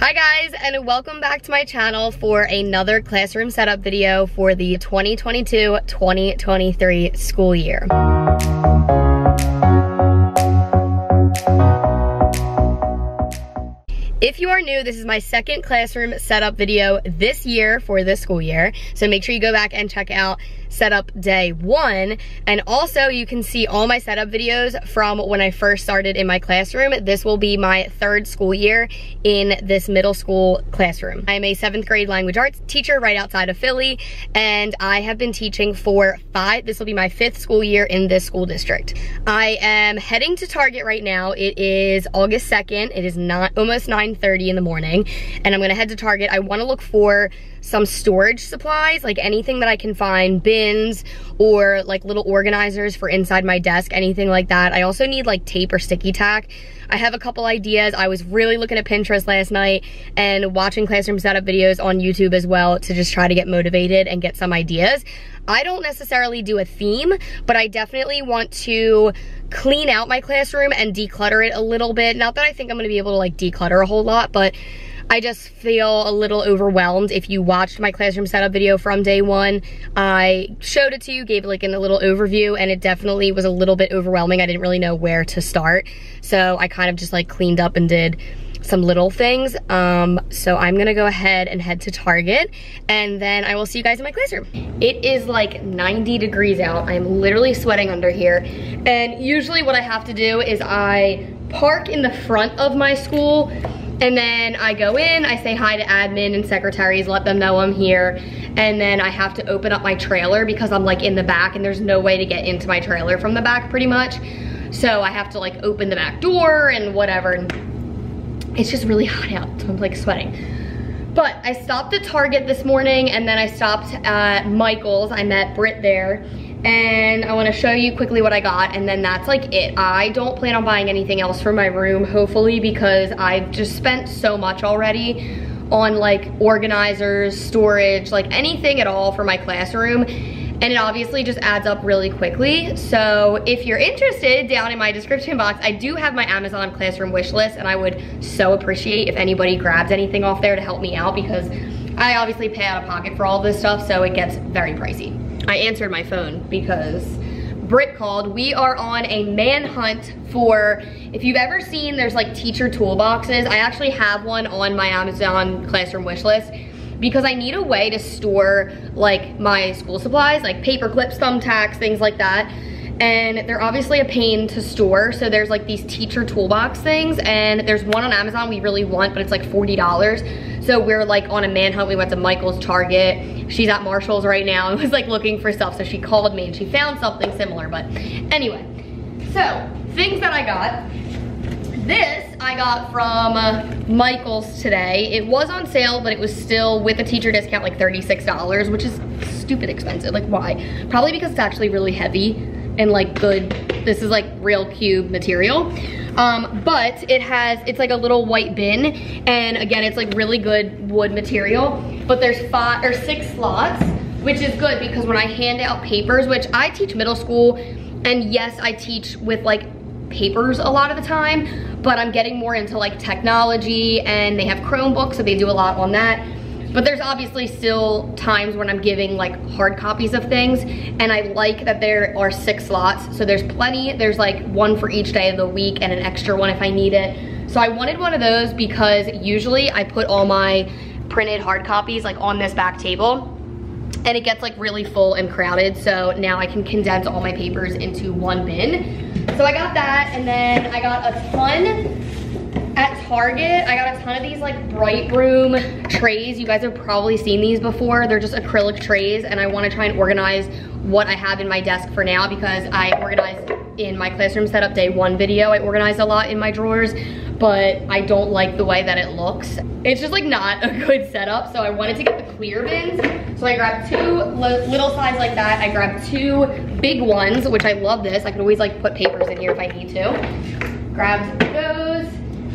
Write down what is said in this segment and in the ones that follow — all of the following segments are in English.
Hi guys, and welcome back to my channel for another classroom setup video for the 2022-2023 school year. If you are new, this is my second classroom setup video this year for this school year. So make sure you go back and check out setup day 1. And also you can see all my setup videos from when I first started in my classroom. This will be my third school year in this middle school classroom. I'm a 7th grade language arts teacher right outside of Philly, and I have been teaching for this will be my 5th school year in this school district. I am heading to Target right now. It is August 2nd. It is almost 9:30 in the morning, and I'm gonna head to Target. I wanna look for some storage supplies, like anything that I can find, bins or like little organizers for inside my desk, anything like that. I also need like tape or sticky tack. I have a couple ideas. I was really looking at Pinterest last night and watching classroom setup videos on YouTube as well to just try to get motivated and get some ideas. I don't necessarily do a theme, but I definitely want to clean out my classroom and declutter it a little bit. Not that I think I'm gonna be able to like declutter a whole lot, but I just feel a little overwhelmed. If you watched my classroom setup video from day 1, I showed it to you, gave like a little overview, and it definitely was a little bit overwhelming. I didn't really know where to start. So I kind of just like cleaned up and did some little things. So I'm gonna go ahead and head to Target, and then I will see you guys in my classroom. It is like 90 degrees out. I'm literally sweating under here. And usually what I have to do is I park in the front of my school, and then I go in, I say hi to admin and secretaries, let them know I'm here, and then I have to open up my trailer because I'm like in the back and there's no way to get into my trailer from the back pretty much. So I have to like open the back door and whatever. And it's just really hot out, so I'm like sweating. But I stopped at Target this morning, and then I stopped at Michael's. I met Britt there, and I wanna show you quickly what I got, and then that's like it. I don't plan on buying anything else for my room, hopefully, because I've just spent so much already on like organizers, storage, like anything at all for my classroom. And it obviously just adds up really quickly. So if you're interested, down in my description box, I do have my Amazon classroom wish list, and I would so appreciate if anybody grabs anything off there to help me out, because I obviously pay out of pocket for all this stuff, so it gets very pricey. I answered my phone because Britt called. We are on a manhunt for, if you've ever seen, there's like teacher toolboxes. I actually have one on my Amazon classroom wish list, because I need a way to store like my school supplies, like paper clips, thumbtacks, things like that. And they're obviously a pain to store. So there's like these teacher toolbox things, and there's one on Amazon we really want, but it's like $40. So we're like on a manhunt. We went to Michael's, Target. She's at Marshall's right now and was like looking for stuff. So she called me and she found something similar. But anyway, so things that I got. This I got from Michael's today. It was on sale, but it was still with a teacher discount like $36, which is stupid expensive. Like, why? Probably because it's actually really heavy and like good. This is like real cube material. But it's like a little white bin, and again, it's like really good wood material, but there's 5 or 6 slots, which is good because when I hand out papers, which I teach middle school, and yes, I teach with like papers a lot of the time, but I'm getting more into like technology, and they have Chromebooks, so they do a lot on that. But there's obviously still times when I'm giving like hard copies of things, and I like that there are 6 slots, so there's plenty. There's like one for each day of the week and an extra one if I need it. So I wanted one of those because usually I put all my printed hard copies like on this back table, and it gets like really full and crowded. So now I can condense all my papers into one bin. So I got that, and then I got a ton at Target. I got a ton of these like Bright Room trays. You guys have probably seen these before. They're just acrylic trays, and I want to try and organize what I have in my desk for now, because I organized in my classroom setup day 1 video. I organized a lot in my drawers, but I don't like the way that it looks. It's just like not a good setup, so I wanted to get the clear bins. So I grabbed 2 little size like that. I grabbed 2 big ones, which I love this. I can always like put papers in here if I need to. Grabbed those.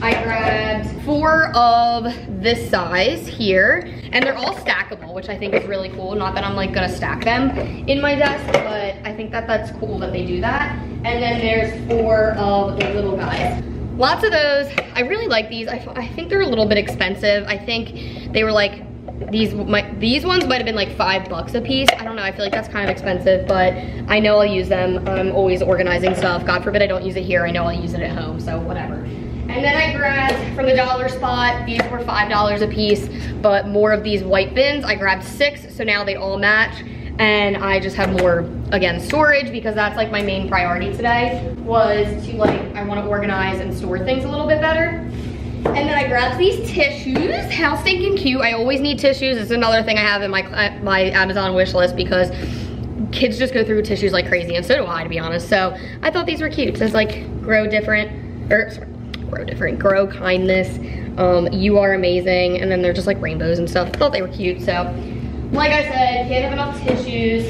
I grabbed 4 of this size here, and they're all stackable, which I think is really cool. Not that I'm like gonna stack them in my desk, but I think that that's cool that they do that. And then there's 4 of the little guys. lots of those. I really like these. I think they're a little bit expensive. I think they were like, these ones might have been like $5 a piece. I don't know, I feel like that's kind of expensive, but I know I'll use them. I'm always organizing stuff. God forbid I don't use it here. I know I'll use it at home, so whatever. And then I grabbed from the dollar spot, these were $5 a piece, but more of these white bins. I grabbed 6, so now they all match. And I just have more, again, storage, because that's like my main priority today, was to like, I want to organize and store things a little bit better. And then I grabbed these tissues. How stinking cute. I always need tissues. It's another thing I have in my Amazon wish list, because kids just go through tissues like crazy, and so do I, to be honest. So I thought these were cute. It says like grow different, or sorry, grow different, grow kindness, you are amazing, and then they're just like rainbows and stuff. I thought they were cute. So like I said, can't have enough tissues.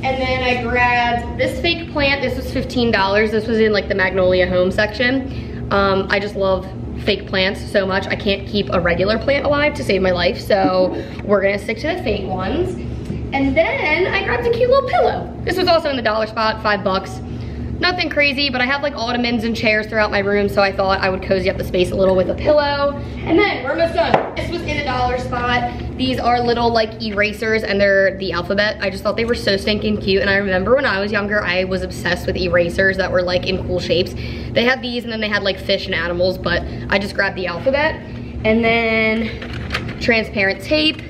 And then I grabbed this fake plant. This was $15. This was in like the Magnolia Home section. I just love fake plants so much. I can't keep a regular plant alive to save my life, so we're gonna stick to the fake ones. And then I grabbed a cute little pillow. This was also in the dollar spot, $5. Nothing crazy, but I have like ottomans and chairs throughout my room, so I thought I would cozy up the space a little with a pillow. And then we're almost done. This was in the dollar spot. These are little like erasers, and they're the alphabet. I just thought they were so stinking cute, and I remember when I was younger, I was obsessed with erasers that were like in cool shapes. They had these, and then they had like fish and animals, but I just grabbed the alphabet. And then transparent tape,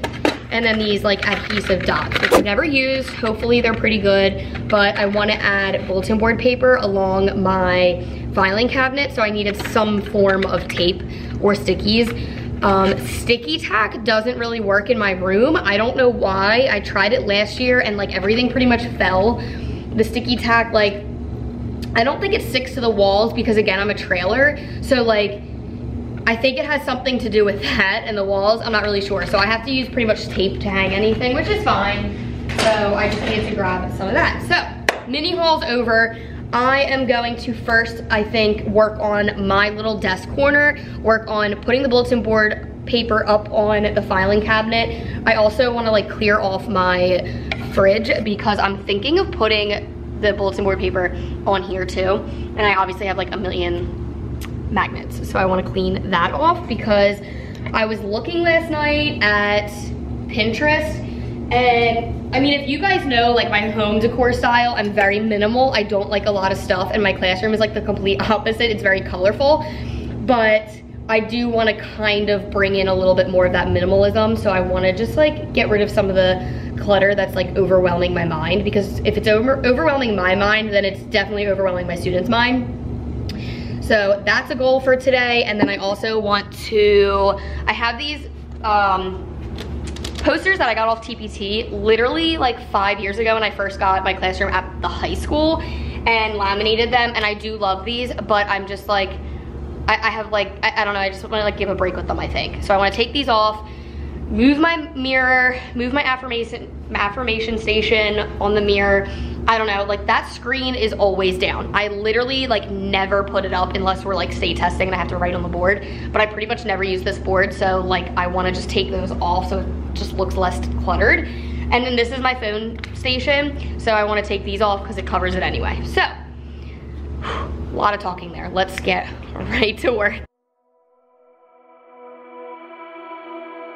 and then these like adhesive dots, which I've never used. Hopefully they're pretty good, but I want to add bulletin board paper along my filing cabinet, so I needed some form of tape or stickies. Sticky tack doesn't really work in my room. I don't know why. I tried it last year and like everything pretty much fell. The sticky tack, like, I don't think it sticks to the walls, because again, I'm a trailer, so like, I think it has something to do with that and the walls. I'm not really sure. So I have to use pretty much tape to hang anything, which is fine. So I just needed to grab some of that. So mini haul's over. I am going to first, I think, work on my little desk corner, work on putting the bulletin board paper up on the filing cabinet. I also want to like clear off my fridge, because I'm thinking of putting the bulletin board paper on here too. And I obviously have like a million magnets, so I want to clean that off, because I was looking last night at Pinterest, and I mean, if you guys know like my home decor style, I'm very minimal. I don't like a lot of stuff, and my classroom is like the complete opposite. It's very colorful, but I do want to kind of bring in a little bit more of that minimalism. So I want to just like get rid of some of the clutter that's like overwhelming my mind, because if it's overwhelming my mind, then it's definitely overwhelming my students' mind. So that's a goal for today. And then I also want to, I have these posters that I got off TPT literally like 5 years ago when I first got my classroom at the high school, and laminated them, and I do love these, but I'm just like, I have like, I don't know, I just want to like give a break with them, I think. So I want to take these off, move my mirror, move my affirmation station on the mirror. I don't know, like that screen is always down. I literally like never put it up unless we're like state testing and I have to write on the board, but I pretty much never use this board, so like I want to just take those off so it just looks less cluttered. And then this is my phone station, so I want to take these off because it covers it anyway. So, a lot of talking there. Let's get right to work.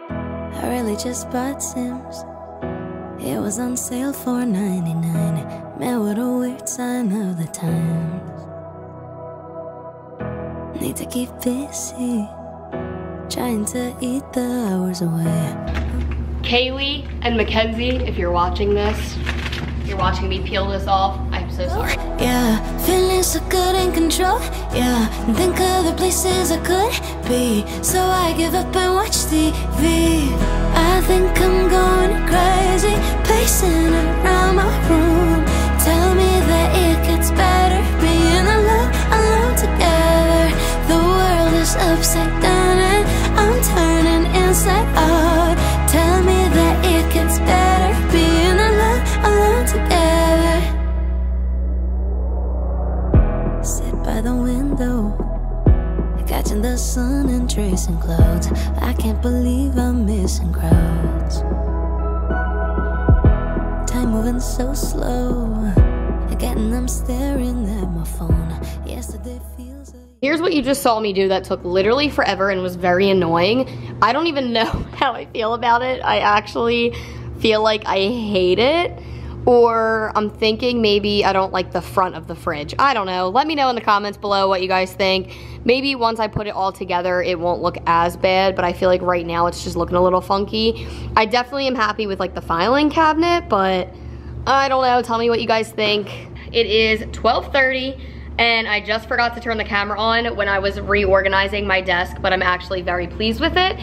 I really just bought Sims. It was on sale for $99. Man, what a weird sign of the times. Need to keep busy, trying to eat the hours away. Kaylee and Mackenzie, if you're watching this, you're watching me peel this off, I'm so sorry. Yeah, feeling so good in control. Yeah, and think of the places I could be, so I give up and watch TV. I think I'm going crazy, pacing around my room. Tell me that it gets better, being alone together. The world is upside down and I'm turning inside out. Tell me that it gets better, being alone together. Sit by the window, catching the sun and tracing clouds. I can't believe I'm missing crowds. Time moving so slow, again I'm staring at my phone. Yesterday feels like Here's what you just saw me do that took literally forever and was very annoying. I don't even know how I feel about it. I actually feel like I hate it, or I'm thinking maybe I don't like the front of the fridge. I don't know. Let me know in the comments below what you guys think. Maybe once I put it all together, it won't look as bad, but I feel like right now it's just looking a little funky. I definitely am happy with like the filing cabinet, but I don't know. Tell me what you guys think. It is 12:30. And I just forgot to turn the camera on when I was reorganizing my desk, but I'm actually very pleased with it.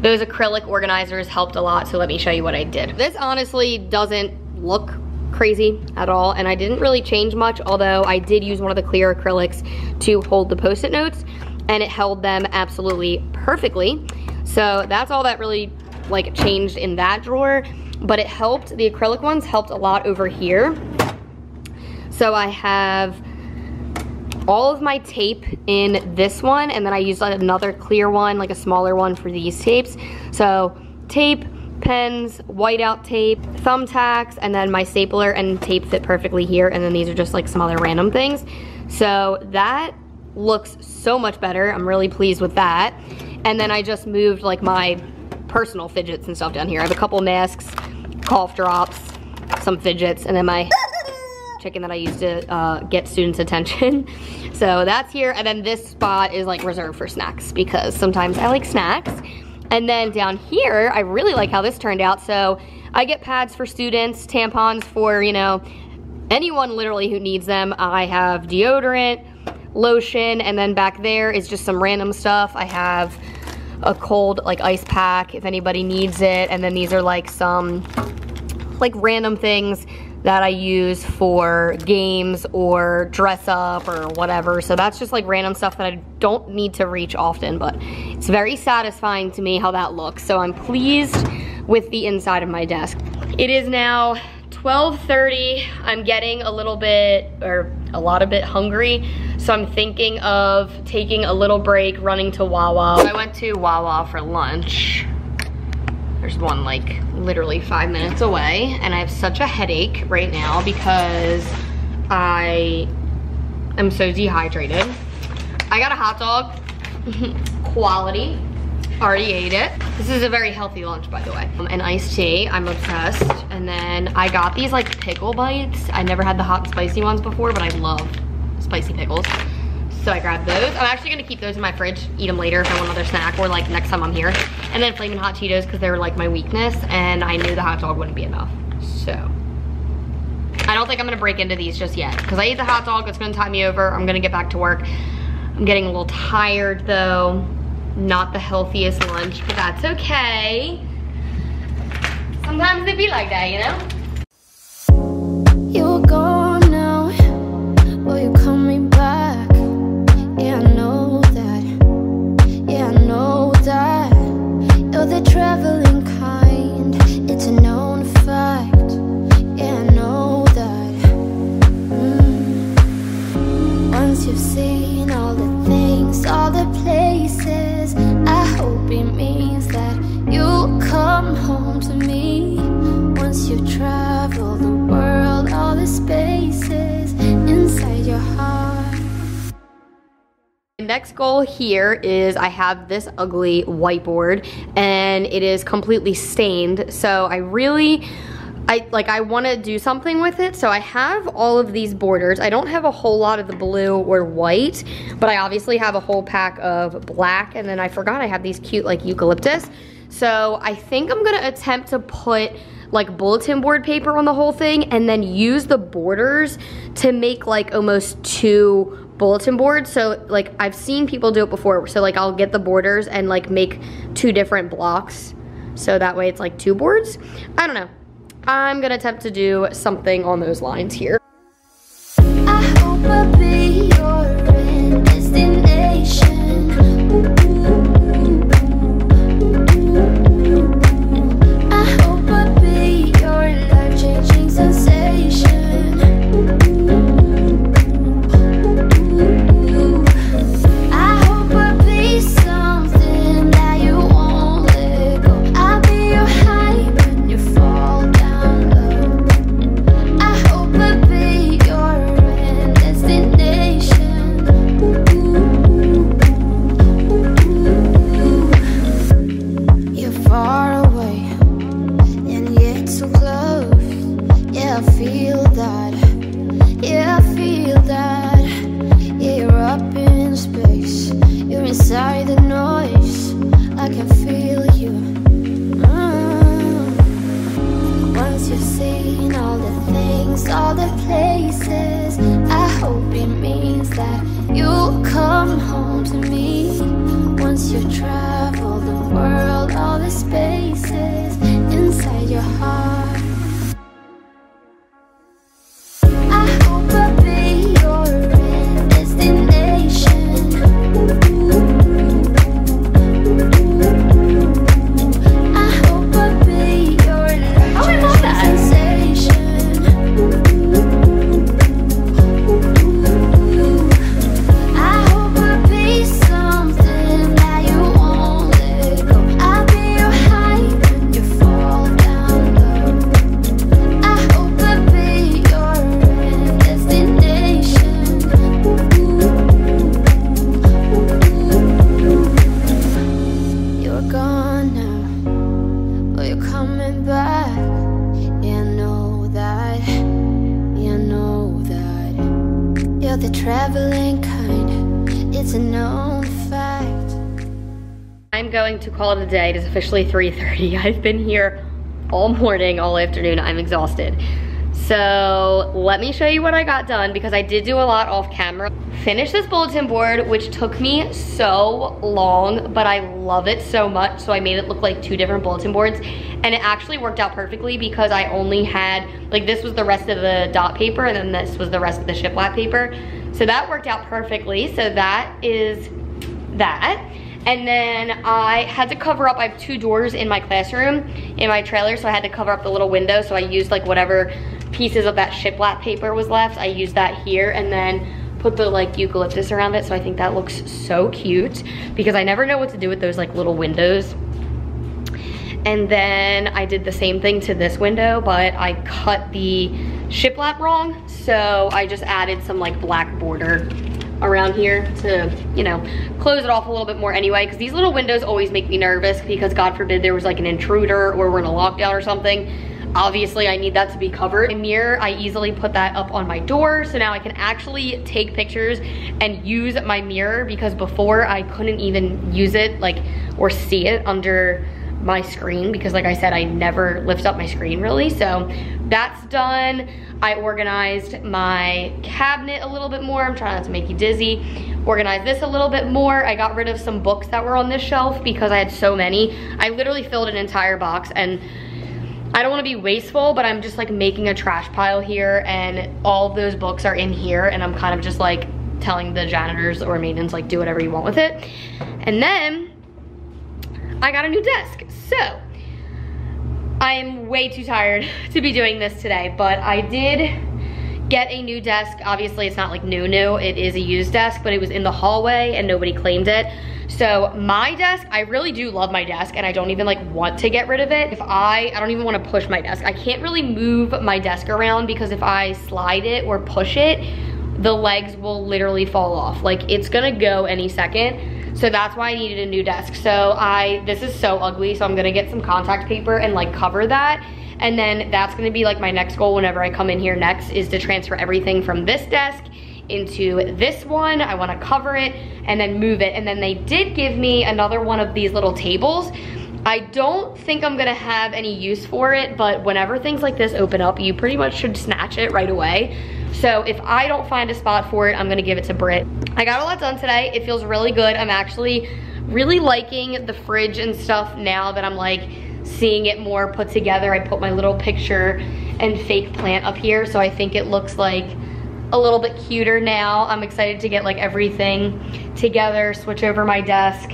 Those acrylic organizers helped a lot, so let me show you what I did. This honestly doesn't look crazy at all, and I didn't really change much, although I did use one of the clear acrylics to hold the Post-it notes, and it held them absolutely perfectly. So that's all that really like changed in that drawer, but it helped, the acrylic ones helped a lot over here. So I have all of my tape in this one, and then I used another clear one, like a smaller one for these tapes. So tape, pens, whiteout tape, thumbtacks, and then my stapler and tape fit perfectly here, and then these are just like some other random things. So that looks so much better. I'm really pleased with that. And then I just moved like my personal fidgets and stuff down here. I have a couple masks, cough drops, some fidgets, and then my chicken that I used to get students' attention. So that's here, and then this spot is like reserved for snacks because sometimes I like snacks. And then down here, I really like how this turned out. So I get pads for students, tampons for, you know, anyone literally who needs them. I have deodorant, lotion, and then back there is just some random stuff. I have a cold like ice pack if anybody needs it, and then these are like some like random things that I use for games or dress up or whatever. So that's just like random stuff that I don't need to reach often, but it's very satisfying to me how that looks. So I'm pleased with the inside of my desk. It is now 12:30. I'm getting a little bit, or a lot of bit hungry. So I'm thinking of taking a little break, running to Wawa. I went to Wawa for lunch. There's one like literally 5 minutes away, and I have such a headache right now because I am so dehydrated. I got a hot dog, quality, already ate it. This is a very healthy lunch, by the way. An iced tea, I'm obsessed. And then I got these like pickle bites. I never had the hot and spicy ones before, but I love spicy pickles. So I grabbed those. I'm actually gonna keep those in my fridge, eat them later if I want another snack, or like next time I'm here. And then Flamin' Hot Cheetos because they were like my weakness, and I knew the hot dog wouldn't be enough. So I don't think I'm gonna break into these just yet because I ate the hot dog. It's gonna tie me over. I'm gonna get back to work. I'm getting a little tired though. Not the healthiest lunch, but that's okay. Sometimes they be like that, you know? You're gone now, will you call me back? Yeah, I know that. Yeah, I know that. You're the traveling kind, it's a known fact. Yeah, I know that. Once you've seen all the things, all the places, I hope it means that you'll come home to me. Once you've traveled the world, all the spaces inside your heart. The next goal here is I have this ugly whiteboard and it is completely stained. So I want to do something with it. So I have all of these borders. I don't have a whole lot of the blue or white, but I obviously have a whole pack of black, and then I forgot I have these cute like eucalyptus. So I think I'm gonna attempt to put like bulletin board paper on the whole thing and then use the borders to make like almost 2 bulletin boards. So like I've seen people do it before. So like I'll get the borders and like make 2 different blocks. So that way it's like 2 boards. I don't know. I'm gonna attempt to do something on those lines here. I hope I'll be your end destination. I hope I'll be your life-changing sensation. I hope I'll be something that you won't let go. I'll be your high when you fall down low. I hope I'll be your end destination. you're coming back. Yeah, I know that. Yeah, I know that. You're the traveling kind. It's a known fact. I'm going to call it a day. It is officially 3:30. I've been here all morning, all afternoon. I'm exhausted. So let me show you what I got done, because I did do a lot off camera. Finished this bulletin board, which took me so long, but I love it so much. So I made it look like 2 different bulletin boards, and it actually worked out perfectly because I only had, like, this was the rest of the dot paper and then this was the rest of the shiplap paper. So that worked out perfectly. So that is that. And then I had to cover up, I have 2 doors in my classroom, in my trailer, so I had to cover up the little window. So I used like whatever pieces of that shiplap paper was left, I used that here, and then put the like eucalyptus around it. So I think that looks so cute, because I never know what to do with those like little windows. And then I did the same thing to this window, but I cut the shiplap wrong. So I just added some like black border around here to, you know, close it off a little bit more anyway, because these little windows always make me nervous, because God forbid there was like an intruder or we're in a lockdown or something. Obviously I need that to be covered. A mirror, I easily put that up on my door, so now I can actually take pictures and use my mirror, because before I couldn't even use it like or see it under my screen, because like I said, I never lift up my screen really. So that's done. I organized my cabinet a little bit more. I'm trying not to make you dizzy. Organized this a little bit more. I got rid of some books that were on this shelf because I had so many. I literally filled an entire box, and I don't want to be wasteful, but I'm just like making a trash pile here, and all of those books are in here, and I'm kind of just like telling the janitors or maintenance, like, do whatever you want with it. And then I got a new desk. So I'm way too tired to be doing this today, but I did get a new desk. Obviously it's not like new, it is a used desk, but it was in the hallway and nobody claimed it. So my desk, I really do love my desk, and I don't even like want to get rid of it. I don't even want to push my desk. I can't really move my desk around, because if I slide it or push it, the legs will literally fall off. Like, it's gonna go any second. So that's why I needed a new desk. So this is so ugly, so I'm gonna get some contact paper and like cover that. And then that's gonna be like my next goal whenever I come in here next, is to transfer everything from this desk into this one. I wanna cover it and then move it. And then they did give me another one of these little tables. I don't think I'm gonna have any use for it, but whenever things like this open up, you pretty much should snatch it right away. So if I don't find a spot for it, I'm gonna give it to Britt. I got a lot done today. It feels really good. I'm actually really liking the fridge and stuff now that I'm like seeing it more put together. I put my little picture and fake plant up here, so I think it looks like a little bit cuter now. I'm excited to get like everything together, switch over my desk,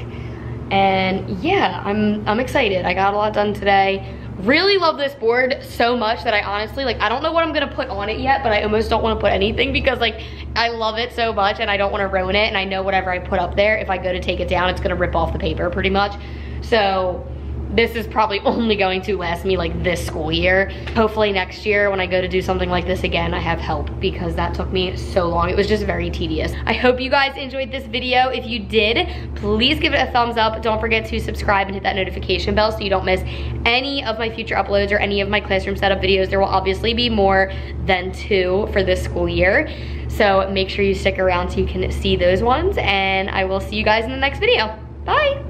and yeah, I'm excited. I got a lot done today. Really love this board so much that I honestly, like, I don't know what I'm gonna put on it yet, but I almost don't wanna put anything, because like, I love it so much and I don't wanna ruin it, and I know whatever I put up there, if I go to take it down, it's gonna rip off the paper pretty much. So this is probably only going to last me like this school year. Hopefully next year when I go to do something like this again, I have help, because that took me so long. It was just very tedious. I hope you guys enjoyed this video. If you did, please give it a thumbs up. Don't forget to subscribe and hit that notification bell so you don't miss any of my future uploads or any of my classroom setup videos. There will obviously be more than 2 for this school year. So make sure you stick around so you can see those ones, and I will see you guys in the next video. Bye.